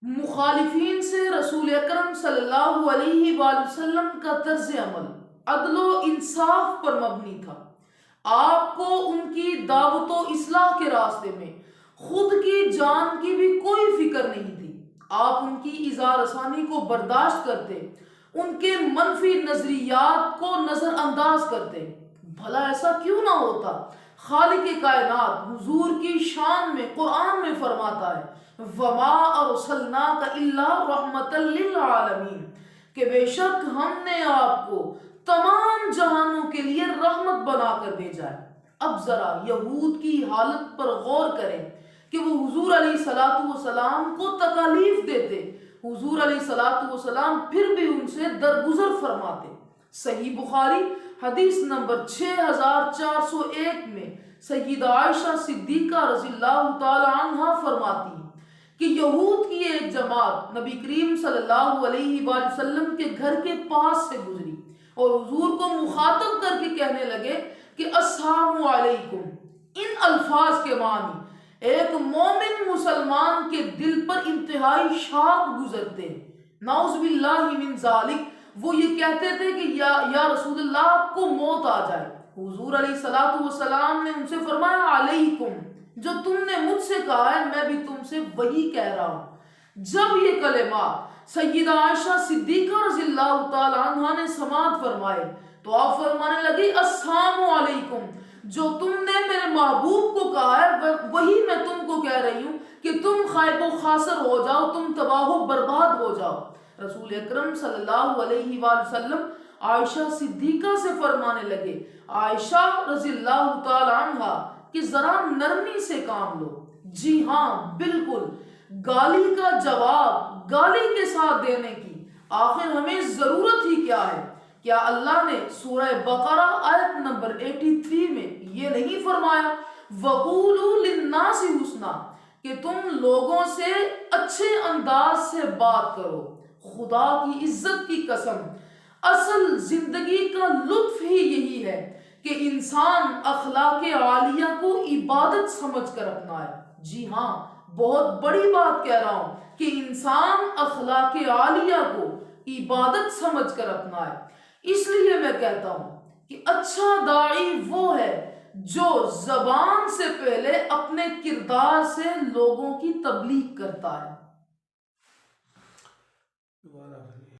مخالفین سے رسول اکرم صلی اللہ علیہ وآلہ وسلم کا طرز عمل عدل و انصاف پر مبنی تھا۔ آپ کو ان کی دعوت و اصلاح کے راستے میں خود کی جان کی بھی کوئی فکر نہیں تھی۔ آپ ان کی اظہار رسانی کو برداشت کرتے، ان کے منفی نظریات کو نظر انداز کرتے۔ بھلا ایسا کیوں نہ ہوتا؟ خالق کائنات حضور کی شان میں قرآن میں فرماتا ہے وَمَا أَرْسَلْنَاكَ إِلَّا رَحْمَةً لِلْعَالَمِينَ کہ بے شک ہم نے آپ کو تمام جہانوں کے لیے رحمت بنا کر بھیجا ہے۔ اب ذرا یہود کی حالت پر غور کریں کہ وہ حضور علیہ الصلوۃ والسلام کو تکالیف دیتے، حضور علیہ الصلوۃ والسلام پھر بھی ان سے درگزر فرماتے۔ صحیح بخاری حدیث نمبر 6401 میں سیدہ عائشہ صدیقہ رضی اللہ تعالی عنہ فرماتی ہیں کہ یہود کی ایک جماعت نبی کریم صلی اللہ علیہ وآلہ وسلم کے گھر کے پاس سے گزری اور حضور کو مخاطب کر کے کہنے لگے کہ السلام علیکم۔ ان الفاظ کے معنی ایک مومن مسلمان کے دل پر انتہائی شاق گزرتے، نعوذ باللہ من ذالک۔ وہ یہ کہتے تھے کہ یا رسول اللہ آپ کو موت آ جائے۔ حضور علیہ الصلوۃ والسلام نے ان سے فرمایا علیکم، جو تم نے مجھ سے کہا ہے میں بھی تم سے وہی کہہ رہا ہوں۔ جب یہ کلمات سیدہ عائشہ صدیقہ رضی اللہ تعالی عنہ نے سماعت فرمائے تو آپ فرمانے لگی السلام علیکم، جو تم نے میرے محبوب کو کہا ہے وہی میں تم کو کہہ رہی ہوں کہ تم خائب و خاسر ہو جاؤ، تم تباہ و برباد ہو جاؤ۔ رسول اکرم صلی اللہ علیہ وآلہ وسلم عائشہ صدیقہ سے فرمانے لگے عائشہ رضی اللہ تعالی عنہ کہ ذرا نرمی سے کام لو۔ جی ہاں بالکل، گالی کا جواب گالی کے ساتھ دینے کی آخر ہمیں ضرورت ہی کیا ہے؟ کیا اللہ نے سورہ بقرہ آیت نمبر 83 میں یہ نہیں فرمایا وَقُولُوا لِلنَّاسِ حُسْنًا کہ تم لوگوں سے اچھے انداز سے بات کرو؟ خدا کی عزت کی قسم، اصل زندگی کا لطف ہی یہی ہے کہ انسان اخلاق عالیہ کو عبادت سمجھ کر اپنائے۔ جی ہاں، بہت بڑی بات کہہ رہا ہوں کہ انسان اخلاق عالیہ کو عبادت سمجھ کر اپنائے۔ اس لیے میں کہتا ہوں کہ اچھا داعی وہ ہے جو زبان سے پہلے اپنے کردار سے لوگوں کی تبلیغ کرتا ہے۔